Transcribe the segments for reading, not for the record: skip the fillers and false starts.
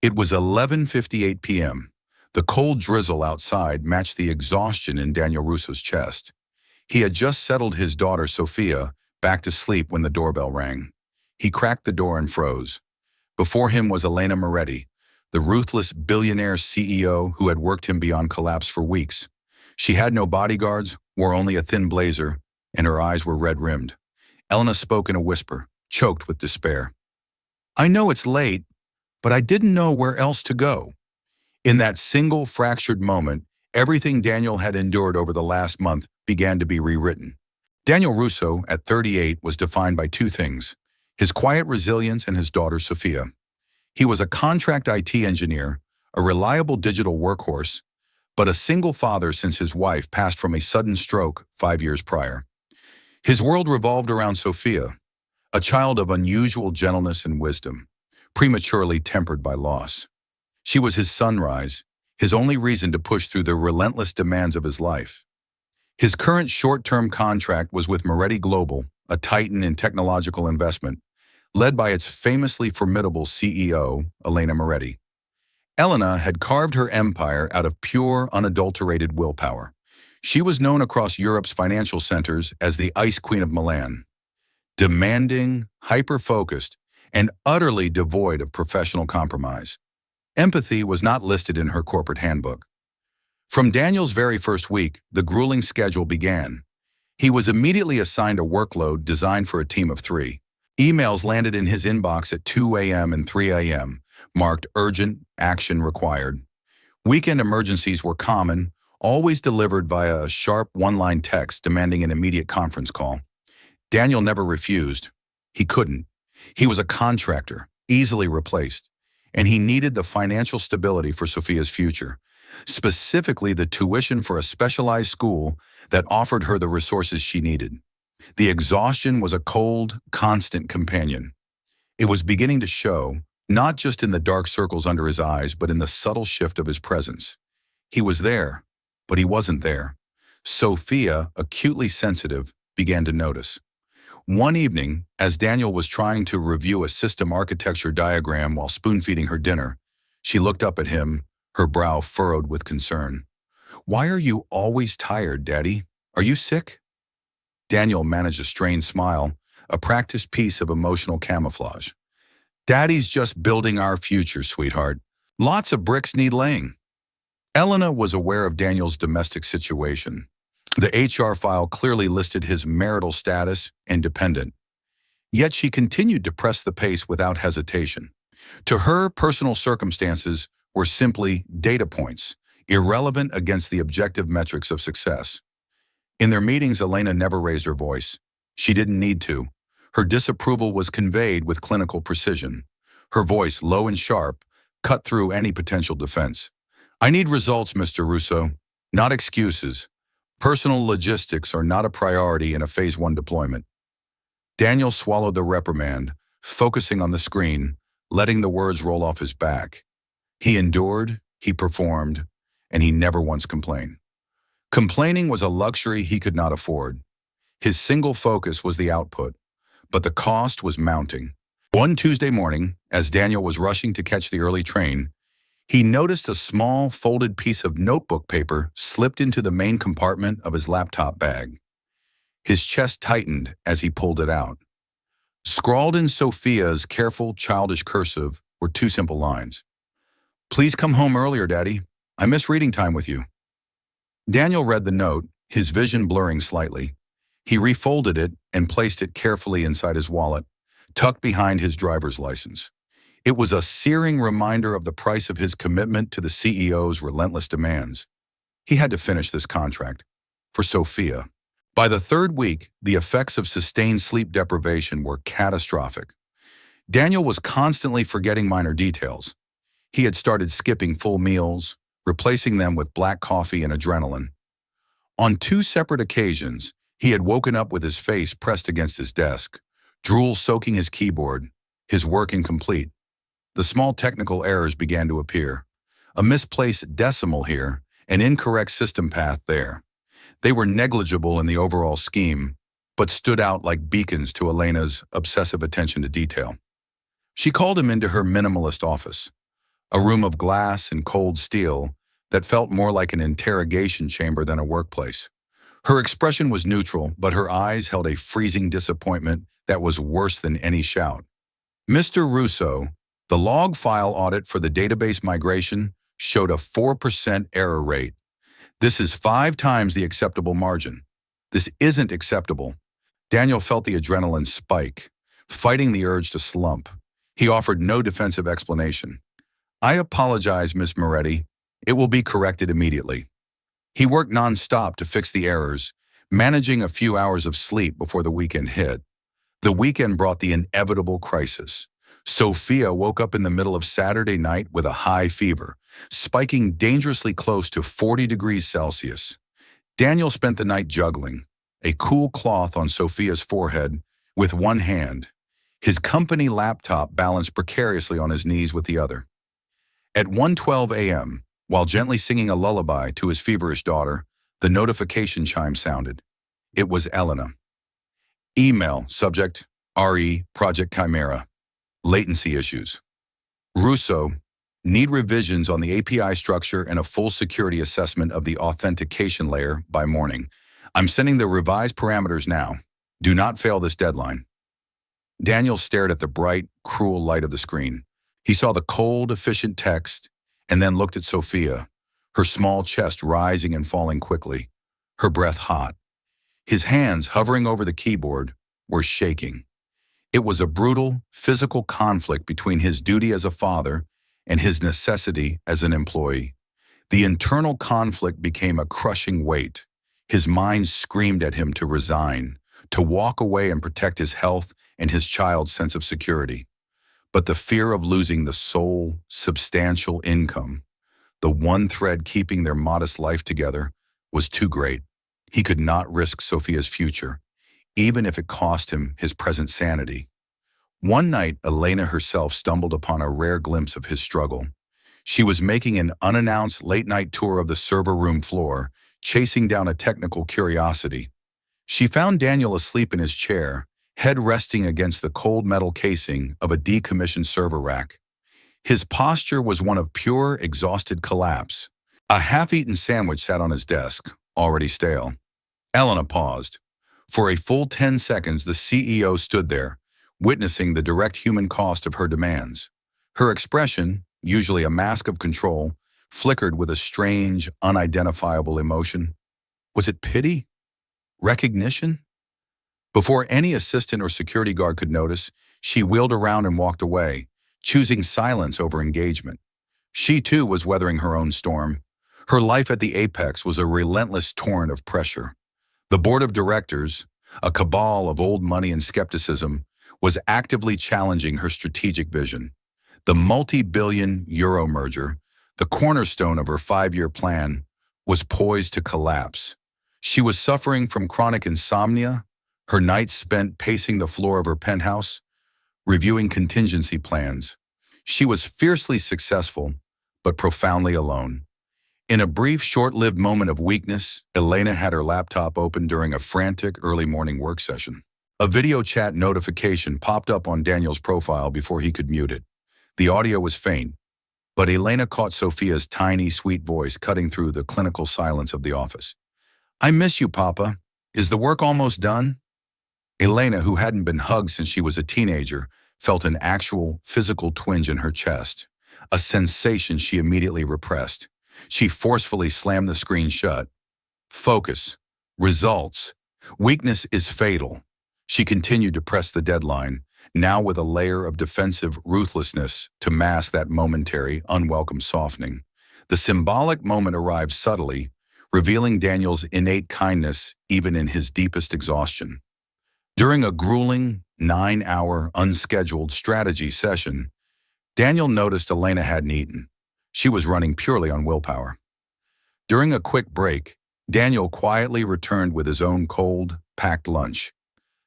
It was 11:58 p.m. The cold drizzle outside matched the exhaustion in Daniel Russo's chest. He had just settled his daughter, Sofia, back to sleep when the doorbell rang. He cracked the door and froze. Before him was Elena Moretti, the ruthless billionaire CEO who had worked him beyond collapse for weeks. She had no bodyguards, wore only a thin blazer, and her eyes were red-rimmed. Elena spoke in a whisper, choked with despair. "I know it's late, but I didn't know where else to go." In that single fractured moment, everything Daniel had endured over the last month began to be rewritten. Daniel Russo, at 38, was defined by two things: his quiet resilience and his daughter, Sofia. He was a contract IT engineer, a reliable digital workhorse, but a single father since his wife passed from a sudden stroke 5 years prior. His world revolved around Sofia, a child of unusual gentleness and wisdom, prematurely tempered by loss. She was his sunrise, his only reason to push through the relentless demands of his life. His current short-term contract was with Moretti Global, a titan in technological investment, led by its famously formidable CEO, Elena Moretti. Elena had carved her empire out of pure, unadulterated willpower. She was known across Europe's financial centers as the Ice Queen of Milan. Demanding, hyper-focused, and utterly devoid of professional compromise. Empathy was not listed in her corporate handbook. From Daniel's very first week, the grueling schedule began. He was immediately assigned a workload designed for a team of 3. Emails landed in his inbox at 2 a.m. and 3 a.m., marked urgent, action required. Weekend emergencies were common, always delivered via a sharp one-line text demanding an immediate conference call. Daniel never refused. He couldn't. He was a contractor, easily replaced, and he needed the financial stability for Sofia's future, specifically the tuition for a specialized school that offered her the resources she needed. The exhaustion was a cold, constant companion. It was beginning to show, not just in the dark circles under his eyes, but in the subtle shift of his presence. He was there, but he wasn't there. Sofia, acutely sensitive, began to notice. One evening, as Daniel was trying to review a system architecture diagram while spoon-feeding her dinner, she looked up at him, her brow furrowed with concern. "Why are you always tired, Daddy? Are you sick?" Daniel managed a strained smile, a practiced piece of emotional camouflage. "Daddy's just building our future, sweetheart. Lots of bricks need laying." Elena was aware of Daniel's domestic situation. The HR file clearly listed his marital status and dependent. Yet she continued to press the pace without hesitation. To her, personal circumstances were simply data points, irrelevant against the objective metrics of success. In their meetings, Elena never raised her voice. She didn't need to. Her disapproval was conveyed with clinical precision. Her voice, low and sharp, cut through any potential defense. "I need results, Mr. Russo, not excuses. Personal logistics are not a priority in a Phase 1 deployment." Daniel swallowed the reprimand, focusing on the screen, letting the words roll off his back. He endured, he performed, and he never once complained. Complaining was a luxury he could not afford. His single focus was the output, but the cost was mounting. One Tuesday morning, as Daniel was rushing to catch the early train, he noticed a small, folded piece of notebook paper slipped into the main compartment of his laptop bag. His chest tightened as he pulled it out. Scrawled in Sofia's careful, childish cursive were 2 simple lines. "Please come home earlier, Daddy. I miss reading time with you." Daniel read the note, his vision blurring slightly. He refolded it and placed it carefully inside his wallet, tucked behind his driver's license. It was a searing reminder of the price of his commitment to the CEO's relentless demands. He had to finish this contract. For Sofia. By the 3rd week, the effects of sustained sleep deprivation were catastrophic. Daniel was constantly forgetting minor details. He had started skipping full meals, replacing them with black coffee and adrenaline. On 2 separate occasions, he had woken up with his face pressed against his desk, drool soaking his keyboard, his work incomplete. The small technical errors began to appear. A misplaced decimal here, an incorrect system path there. They were negligible in the overall scheme, but stood out like beacons to Elena's obsessive attention to detail. She called him into her minimalist office. a room of glass and cold steel that felt more like an interrogation chamber than a workplace. Her expression was neutral, but her eyes held a freezing disappointment that was worse than any shout. Mr. Russo, the log file audit for the database migration showed a 4% error rate. This is 5 times the acceptable margin. This isn't acceptable. Daniel felt the adrenaline spike, fighting the urge to slump. He offered no defensive explanation. I apologize, Miss Moretti. It will be corrected immediately. He worked non-stop to fix the errors, managing a few hours of sleep before the weekend hit. The weekend brought the inevitable crisis. Sofia woke up in the middle of Saturday night with a high fever, spiking dangerously close to 40 degrees Celsius. Daniel spent the night juggling, a cool cloth on Sofia's forehead with one hand, his company laptop balanced precariously on his knees with the other. At 1:12 a.m., while gently singing a lullaby to his feverish daughter, the notification chime sounded. It was Elena. Email, subject, RE, Project Chimera. Latency issues. Russo, need revisions on the API structure and a full security assessment of the authentication layer by morning. I'm sending the revised parameters now. Do not fail this deadline. Daniel stared at the bright, cruel light of the screen. He saw the cold, efficient text, and then looked at Sofia, her small chest rising and falling quickly, her breath hot. His hands, hovering over the keyboard, were shaking. It was a brutal, physical conflict between his duty as a father and his necessity as an employee. The internal conflict became a crushing weight. His mind screamed at him to resign, to walk away and protect his health and his child's sense of security. But the fear of losing the sole, substantial income, the one thread keeping their modest life together, was too great. He could not risk Sofia's future, even if it cost him his present sanity. One night, Elena herself stumbled upon a rare glimpse of his struggle. She was making an unannounced late-night tour of the server room floor, chasing down a technical curiosity. She found Daniel asleep in his chair, head resting against the cold metal casing of a decommissioned server rack. His posture was one of pure, exhausted collapse. A half-eaten sandwich sat on his desk, already stale. Elena paused. For a full 10 seconds, the CEO stood there, witnessing the direct human cost of her demands. Her expression, usually a mask of control, flickered with a strange, unidentifiable emotion. Was it pity? Recognition? Before any assistant or security guard could notice, she wheeled around and walked away, choosing silence over engagement. She too was weathering her own storm. Her life at the apex was a relentless torrent of pressure. The board of directors, a cabal of old money and skepticism, was actively challenging her strategic vision. The multi-billion euro merger, the cornerstone of her 5-year plan, was poised to collapse. She was suffering from chronic insomnia, her nights spent pacing the floor of her penthouse, reviewing contingency plans. She was fiercely successful, but profoundly alone. In a brief, short-lived moment of weakness, Elena had her laptop open during a frantic early morning work session. A video chat notification popped up on Daniel's profile before he could mute it. The audio was faint, but Elena caught Sofia's tiny, sweet voice cutting through the clinical silence of the office. I miss you, Papa. Is the work almost done? Elena, who hadn't been hugged since she was a teenager, felt an actual physical twinge in her chest, a sensation she immediately repressed. She forcefully slammed the screen shut. Focus. Results. Weakness is fatal. She continued to press the deadline, now with a layer of defensive ruthlessness to mask that momentary, unwelcome softening. The symbolic moment arrived subtly, revealing Daniel's innate kindness even in his deepest exhaustion. During a grueling, 9-hour, unscheduled strategy session, Daniel noticed Elena hadn't eaten. She was running purely on willpower. During a quick break, Daniel quietly returned with his own cold, packed lunch.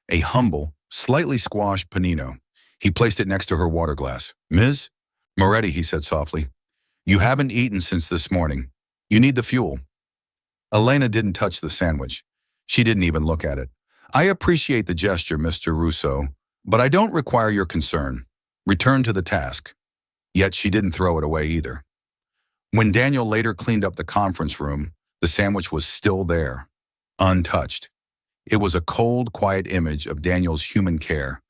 A humble, slightly squashed panino. He placed it next to her water glass. Ms. Moretti, he said softly, you haven't eaten since this morning. You need the fuel. Elena didn't touch the sandwich. She didn't even look at it. I appreciate the gesture, Mr. Russo, but I don't require your concern. Return to the task. Yet she didn't throw it away either. When Daniel later cleaned up the conference room, the sandwich was still there, untouched. It was a cold, quiet image of Daniel's human care,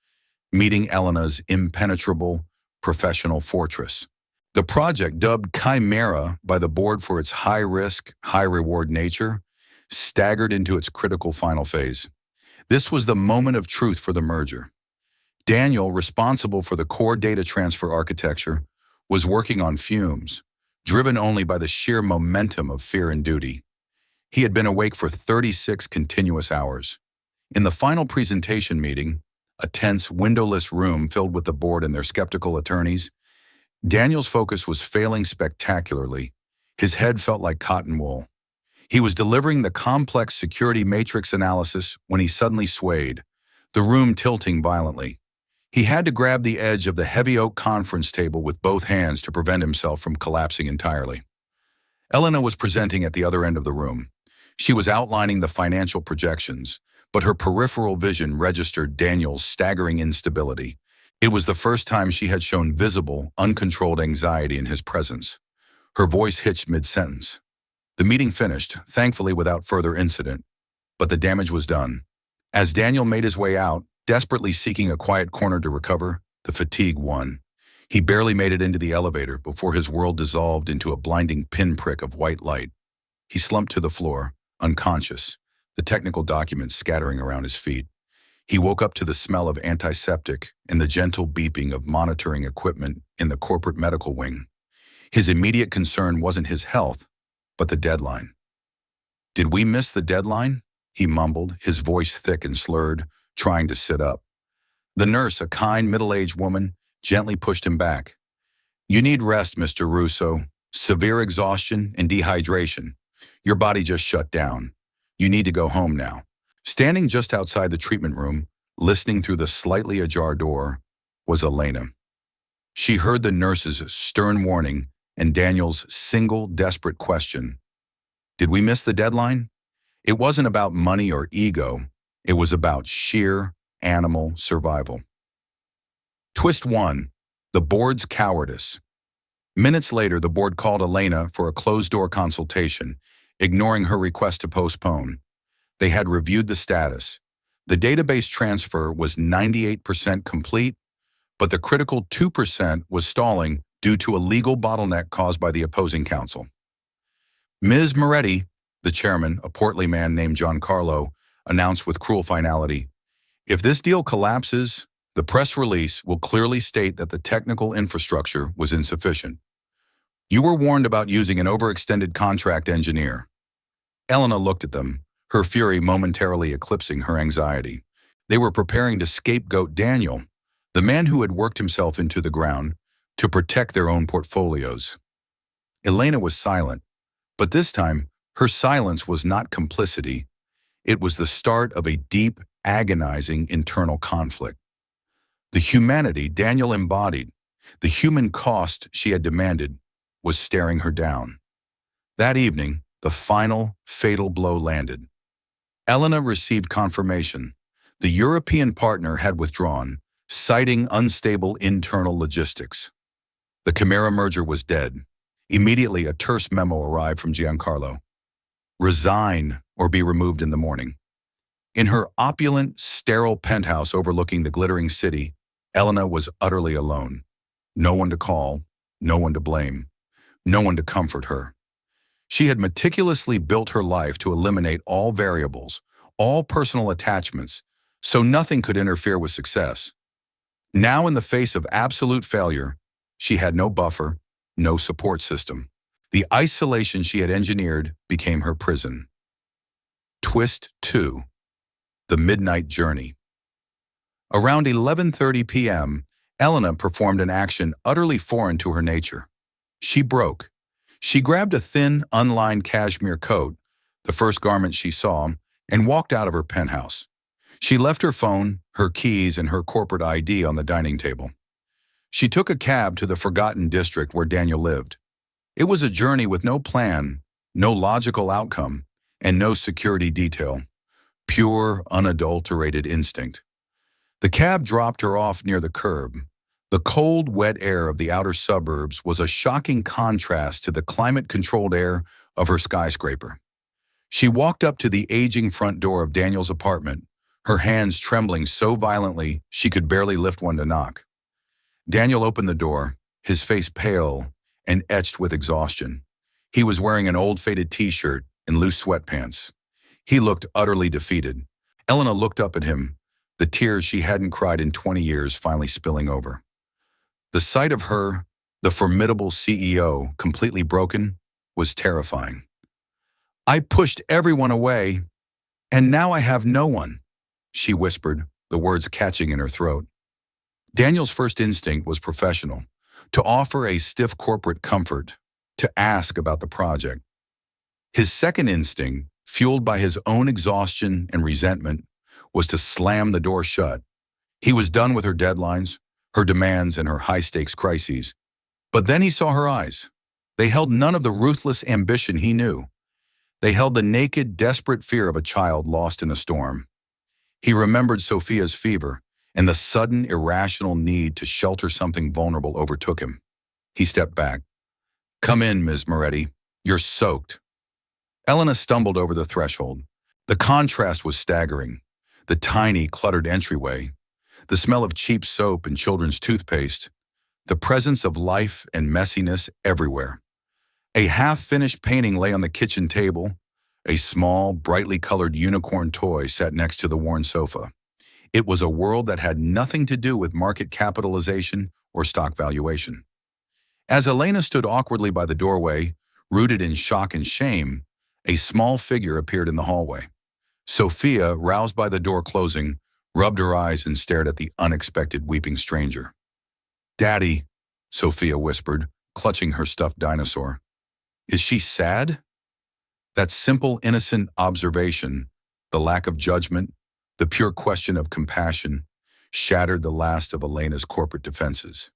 meeting Elena's impenetrable, professional fortress. The project, dubbed Chimera by the board for its high-risk, high-reward nature, staggered into its critical final phase. This was the moment of truth for the merger. Daniel, responsible for the core data transfer architecture, was working on fumes, driven only by the sheer momentum of fear and duty. He had been awake for 36 continuous hours. In the final presentation meeting, a tense, windowless room filled with the board and their skeptical attorneys, Daniel's focus was failing spectacularly. His head felt like cotton wool. He was delivering the complex security matrix analysis when he suddenly swayed, the room tilting violently. He had to grab the edge of the heavy oak conference table with both hands to prevent himself from collapsing entirely. Elena was presenting at the other end of the room. She was outlining the financial projections, but her peripheral vision registered Daniel's staggering instability. It was the first time she had shown visible, uncontrolled anxiety in his presence. Her voice hitched mid-sentence. The meeting finished, thankfully without further incident, but the damage was done. As Daniel made his way out, desperately seeking a quiet corner to recover, the fatigue won. He barely made it into the elevator before his world dissolved into a blinding pinprick of white light. He slumped to the floor, unconscious, the technical documents scattering around his feet. He woke up to the smell of antiseptic and the gentle beeping of monitoring equipment in the corporate medical wing. His immediate concern wasn't his health, but the deadline. "Did we miss the deadline?" he mumbled, his voice thick and slurred, trying to sit up. The nurse, a kind, middle-aged woman, gently pushed him back. "You need rest, Mr. Russo. Severe exhaustion and dehydration. Your body just shut down. You need to go home now." Standing just outside the treatment room, listening through the slightly ajar door, was Elena. She heard the nurse's stern warning and Daniel's single, desperate question. Did we miss the deadline? It wasn't about money or ego. It was about sheer animal survival. Twist 1. The board's cowardice. Minutes later, the board called Elena for a closed-door consultation, ignoring her request to postpone. They had reviewed the status. The database transfer was 98% complete, but the critical 2% was stalling due to a legal bottleneck caused by the opposing counsel. Ms. Moretti, the chairman, a portly man named Giancarlo, announced with cruel finality, "If this deal collapses, the press release will clearly state that the technical infrastructure was insufficient. You were warned about using an overextended contract engineer." Elena looked at them, her fury momentarily eclipsing her anxiety. They were preparing to scapegoat Daniel, the man who had worked himself into the ground, to protect their own portfolios. Elena was silent, but this time, her silence was not complicity. It was the start of a deep, agonizing internal conflict. The humanity Daniel embodied, the human cost she had demanded, was staring her down. That evening, the final, fatal blow landed. Elena received confirmation. The European partner had withdrawn, citing unstable internal logistics. The Chimera merger was dead. Immediately, a terse memo arrived from Giancarlo. "Resign or be removed in the morning." In her opulent, sterile penthouse overlooking the glittering city, Elena was utterly alone. No one to call, no one to blame, no one to comfort her. She had meticulously built her life to eliminate all variables, all personal attachments, so nothing could interfere with success. Now, in the face of absolute failure, she had no buffer, no support system. The isolation she had engineered became her prison. Twist 2. The Midnight Journey. Around 11:30 p.m., Elena performed an action utterly foreign to her nature. She broke. She grabbed a thin, unlined cashmere coat, the first garment she saw, and walked out of her penthouse. She left her phone, her keys, and her corporate ID on the dining table. She took a cab to the forgotten district where Daniel lived. It was a journey with no plan, no logical outcome, and no security detail. Pure, unadulterated instinct. The cab dropped her off near the curb. The cold, wet air of the outer suburbs was a shocking contrast to the climate-controlled air of her skyscraper. She walked up to the aging front door of Daniel's apartment, her hands trembling so violently she could barely lift one to knock. Daniel opened the door, his face pale and etched with exhaustion. He was wearing an old faded t-shirt and loose sweatpants. He looked utterly defeated. Elena looked up at him, the tears she hadn't cried in 20 years finally spilling over. The sight of her, the formidable CEO, completely broken, was terrifying. "I pushed everyone away, and now I have no one," she whispered, the words catching in her throat. Daniel's first instinct was professional, to offer a stiff corporate comfort, to ask about the project. His second instinct, fueled by his own exhaustion and resentment, was to slam the door shut. He was done with her deadlines, her demands, and her high-stakes crises. But then he saw her eyes. They held none of the ruthless ambition he knew. They held the naked, desperate fear of a child lost in a storm. He remembered Sofia's fever, and the sudden, irrational need to shelter something vulnerable overtook him. He stepped back. "Come in, Ms. Moretti. You're soaked." Elena stumbled over the threshold. The contrast was staggering. The tiny, cluttered entryway, the smell of cheap soap and children's toothpaste, the presence of life and messiness everywhere. A half-finished painting lay on the kitchen table. A small, brightly colored unicorn toy sat next to the worn sofa. It was a world that had nothing to do with market capitalization or stock valuation. As Elena stood awkwardly by the doorway, rooted in shock and shame, a small figure appeared in the hallway. Sofia, roused by the door closing, rubbed her eyes and stared at the unexpected weeping stranger. "Daddy," Sofia whispered, clutching her stuffed dinosaur. "Is she sad?" That simple, innocent observation, the lack of judgment, the pure question of compassion, shattered the last of Elena's corporate defenses.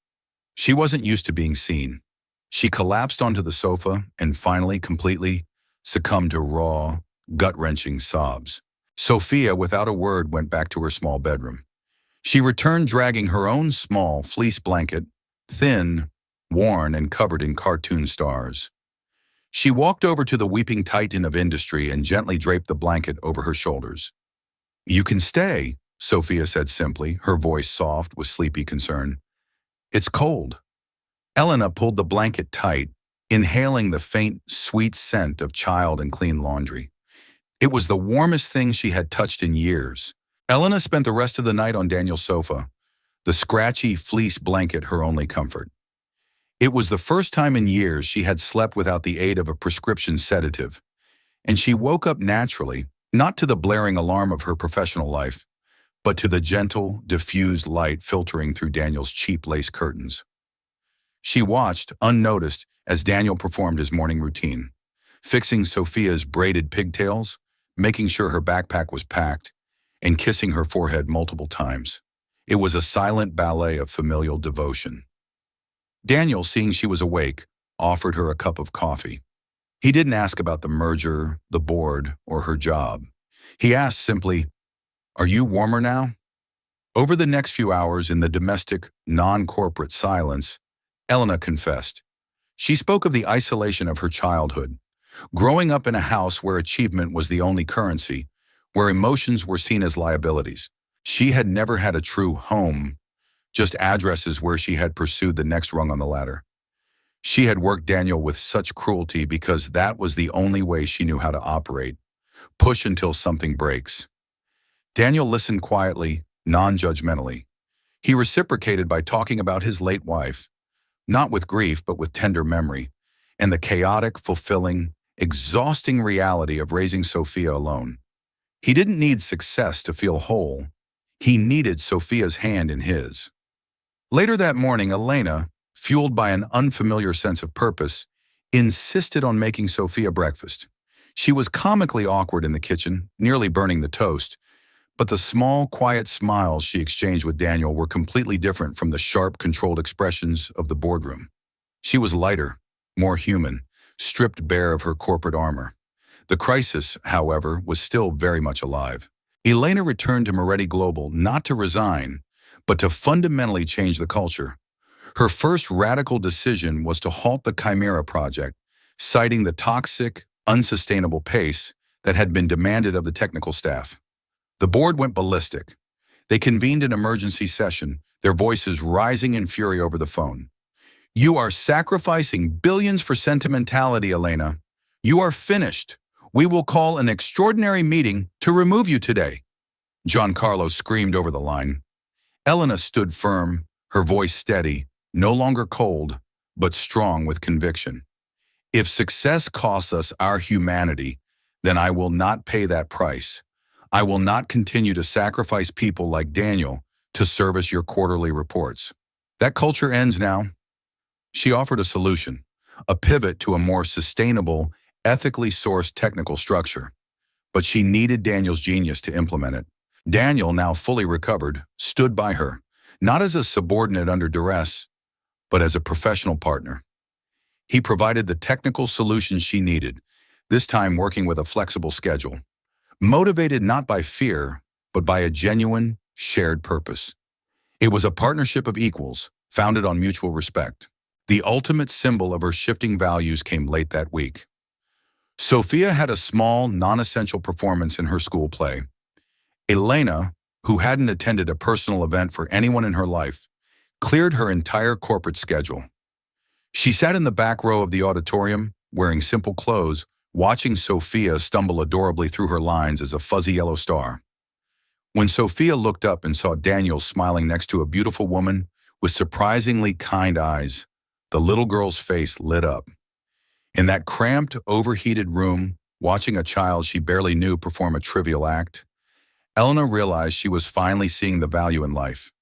She wasn't used to being seen. She collapsed onto the sofa and finally, completely, succumbed to raw, gut-wrenching sobs. Sofia, without a word, went back to her small bedroom. She returned dragging her own small fleece blanket, thin, worn, and covered in cartoon stars. She walked over to the weeping titan of industry and gently draped the blanket over her shoulders. "You can stay," Sofia said simply, her voice soft with sleepy concern. "It's cold." Elena pulled the blanket tight, inhaling the faint, sweet scent of child and clean laundry. It was the warmest thing she had touched in years. Elena spent the rest of the night on Daniel's sofa, the scratchy fleece blanket her only comfort. It was the first time in years she had slept without the aid of a prescription sedative, and she woke up naturally, not to the blaring alarm of her professional life, but to the gentle, diffused light filtering through Daniel's cheap lace curtains. She watched, unnoticed, as Daniel performed his morning routine, fixing Sofia's braided pigtails, making sure her backpack was packed, and kissing her forehead multiple times. It was a silent ballet of familial devotion. Daniel, seeing she was awake, offered her a cup of coffee. He didn't ask about the merger, the board, or her job. He asked simply, "Are you warmer now?" Over the next few hours in the domestic, non-corporate silence, Elena confessed. She spoke of the isolation of her childhood, growing up in a house where achievement was the only currency, where emotions were seen as liabilities. She had never had a true home, just addresses where she had pursued the next rung on the ladder. She had worked Daniel with such cruelty because that was the only way she knew how to operate. Push until something breaks. Daniel listened quietly, non-judgmentally. He reciprocated by talking about his late wife, not with grief but with tender memory, and the chaotic, fulfilling, exhausting reality of raising Sofia alone. He didn't need success to feel whole. He needed Sofia's hand in his. Later that morning, Elena, fueled by an unfamiliar sense of purpose, insisted on making Sofia breakfast. She was comically awkward in the kitchen, nearly burning the toast, but the small, quiet smiles she exchanged with Daniel were completely different from the sharp, controlled expressions of the boardroom. She was lighter, more human, stripped bare of her corporate armor. The crisis, however, was still very much alive. Elena returned to Moretti Global not to resign, but to fundamentally change the culture. Her first radical decision was to halt the Chimera project, citing the toxic, unsustainable pace that had been demanded of the technical staff. The board went ballistic. They convened an emergency session, their voices rising in fury over the phone. "You are sacrificing billions for sentimentality, Elena. You are finished. We will call an extraordinary meeting to remove you today." Giancarlo screamed over the line. Elena stood firm, her voice steady, no longer cold, but strong with conviction. "If success costs us our humanity, then I will not pay that price. I will not continue to sacrifice people like Daniel to service your quarterly reports. That culture ends now." She offered a solution, a pivot to a more sustainable, ethically sourced technical structure. But she needed Daniel's genius to implement it. Daniel, now fully recovered, stood by her, not as a subordinate under duress, but as a professional partner. He provided the technical solutions she needed, this time working with a flexible schedule, motivated not by fear, but by a genuine, shared purpose. It was a partnership of equals, founded on mutual respect. The ultimate symbol of her shifting values came late that week. Sofia had a small, non-essential performance in her school play. Elena, who hadn't attended a personal event for anyone in her life, cleared her entire corporate schedule. She sat in the back row of the auditorium, wearing simple clothes, watching Sofia stumble adorably through her lines as a fuzzy yellow star. When Sofia looked up and saw Daniel smiling next to a beautiful woman with surprisingly kind eyes, the little girl's face lit up. In that cramped, overheated room, watching a child she barely knew perform a trivial act, Elena realized she was finally seeing the value in life,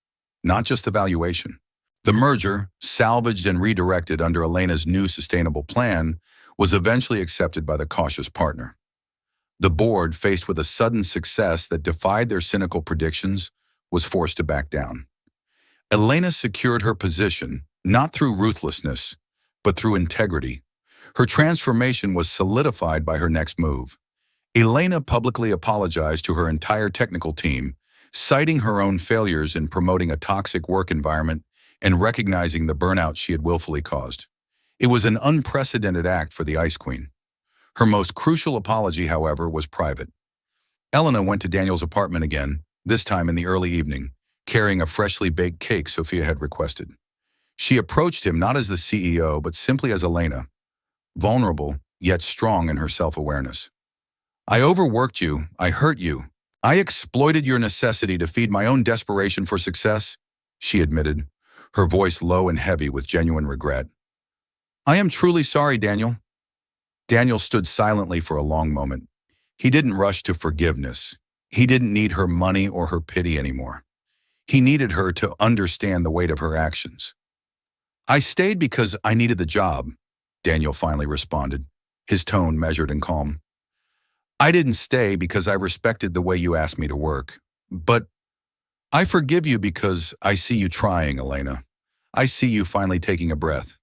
not just the valuation. The merger, salvaged and redirected under Elena's new sustainable plan, was eventually accepted by the cautious partner. The board, faced with a sudden success that defied their cynical predictions, was forced to back down. Elena secured her position, not through ruthlessness, but through integrity. Her transformation was solidified by her next move. Elena publicly apologized to her entire technical team, citing her own failures in promoting a toxic work environment and recognizing the burnout she had willfully caused. It was an unprecedented act for the Ice Queen. Her most crucial apology, however, was private. Elena went to Daniel's apartment again, this time in the early evening, carrying a freshly baked cake Sofia had requested. She approached him not as the CEO, but simply as Elena, vulnerable, yet strong in her self-awareness. "I overworked you, I hurt you. I exploited your necessity to feed my own desperation for success," she admitted, her voice low and heavy with genuine regret. "I am truly sorry, Daniel." Daniel stood silently for a long moment. He didn't rush to forgiveness. He didn't need her money or her pity anymore. He needed her to understand the weight of her actions. "I stayed because I needed the job," Daniel finally responded, his tone measured and calm. "I didn't stay because I respected the way you asked me to work. But I forgive you because I see you trying, Elena. I see you finally taking a breath."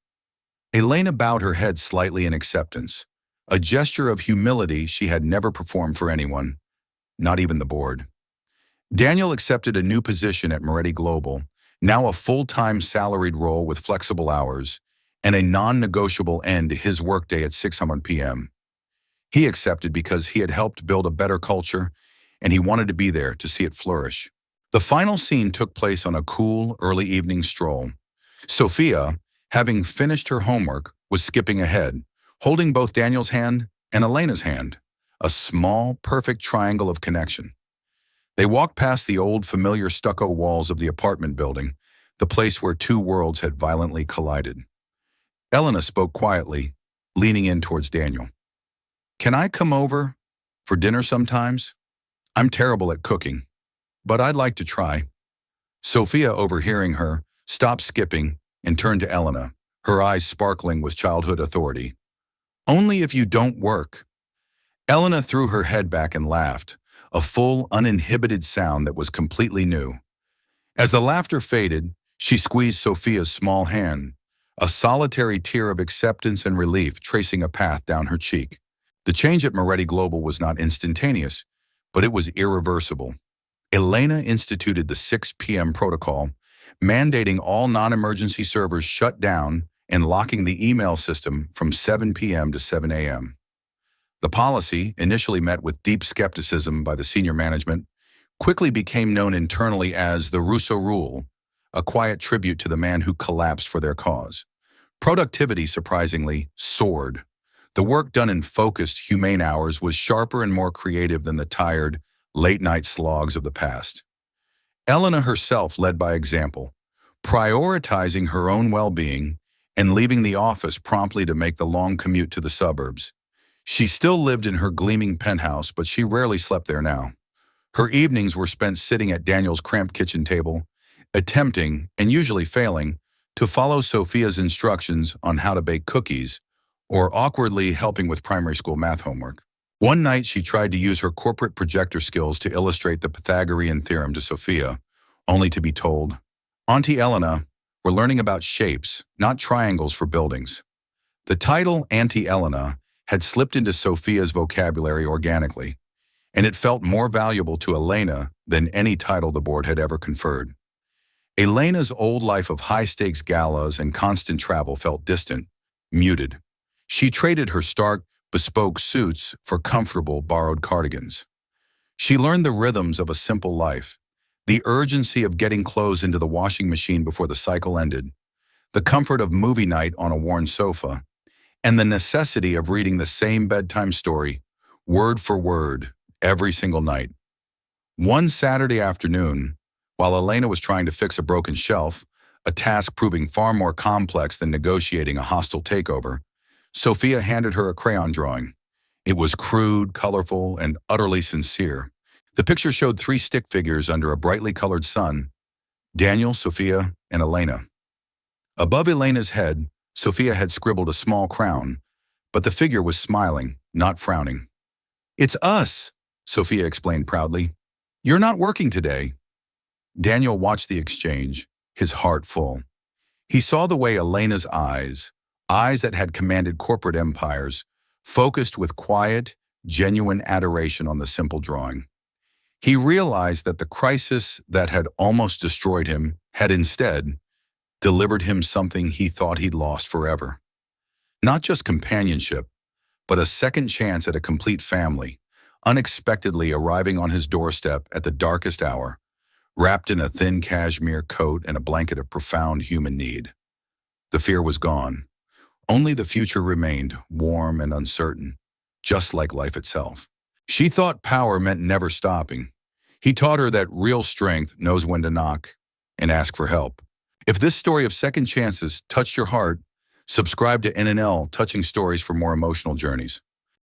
Elena bowed her head slightly in acceptance, a gesture of humility she had never performed for anyone, not even the board. Daniel accepted a new position at Moretti Global, now a full-time salaried role with flexible hours, and a non-negotiable end to his workday at 600 p.m. He accepted because he had helped build a better culture, and he wanted to be there to see it flourish. The final scene took place on a cool, early evening stroll. Sofia, having finished her homework, was skipping ahead, holding both Daniel's hand and Elena's hand, a small, perfect triangle of connection. They walked past the old, familiar stucco walls of the apartment building, the place where two worlds had violently collided. Elena spoke quietly, leaning in towards Daniel. "Can I come over for dinner sometimes? I'm terrible at cooking, but I'd like to try." Sofia, overhearing her, stopped skipping and turned to Elena, her eyes sparkling with childhood authority. "Only if you don't work." Elena threw her head back and laughed, a full, uninhibited sound that was completely new. As the laughter faded, she squeezed Sofia's small hand, a solitary tear of acceptance and relief tracing a path down her cheek. The change at Moretti Global was not instantaneous, but it was irreversible. Elena instituted the 6 p.m. protocol, mandating all non-emergency servers shut down and locking the email system from 7 p.m. to 7 a.m. The policy, initially met with deep skepticism by the senior management, quickly became known internally as the Russo rule, a quiet tribute to the man who collapsed for their cause. Productivity, surprisingly, soared. The work done in focused, humane hours was sharper and more creative than the tired, late-night slogs of the past. Elena herself led by example, prioritizing her own well-being and leaving the office promptly to make the long commute to the suburbs. She still lived in her gleaming penthouse, but she rarely slept there now. Her evenings were spent sitting at Daniel's cramped kitchen table, attempting, and usually failing, to follow Sofia's instructions on how to bake cookies, or awkwardly helping with primary school math homework. One night she tried to use her corporate projector skills to illustrate the Pythagorean theorem to Sofia, only to be told, "Auntie Elena, we're learning about shapes, not triangles for buildings." The title Auntie Elena had slipped into Sofia's vocabulary organically, and it felt more valuable to Elena than any title the board had ever conferred. Elena's old life of high-stakes galas and constant travel felt distant, muted. She traded her stark, bespoke suits for comfortable, borrowed cardigans. She learned the rhythms of a simple life, the urgency of getting clothes into the washing machine before the cycle ended, the comfort of movie night on a worn sofa, and the necessity of reading the same bedtime story, word for word, every single night. One Saturday afternoon, while Elena was trying to fix a broken shelf, a task proving far more complex than negotiating a hostile takeover, Sofia handed her a crayon drawing. It was crude, colorful, and utterly sincere. The picture showed three stick figures under a brightly colored sun: Daniel, Sofia, and Elena. Above Elena's head, Sofia had scribbled a small crown, but the figure was smiling, not frowning. "It's us," Sofia explained proudly. "You're not working today." Daniel watched the exchange, his heart full. He saw the way Elena's eyes that had commanded corporate empires, focused with quiet, genuine adoration on the simple drawing. He realized that the crisis that had almost destroyed him had instead delivered him something he thought he'd lost forever. Not just companionship, but a second chance at a complete family, unexpectedly arriving on his doorstep at the darkest hour, wrapped in a thin cashmere coat and a blanket of profound human need. The fear was gone. Only the future remained, warm and uncertain, just like life itself. She thought power meant never stopping. He taught her that real strength knows when to knock and ask for help. If this story of second chances touched your heart, subscribe to N&L Touching Stories for more emotional journeys.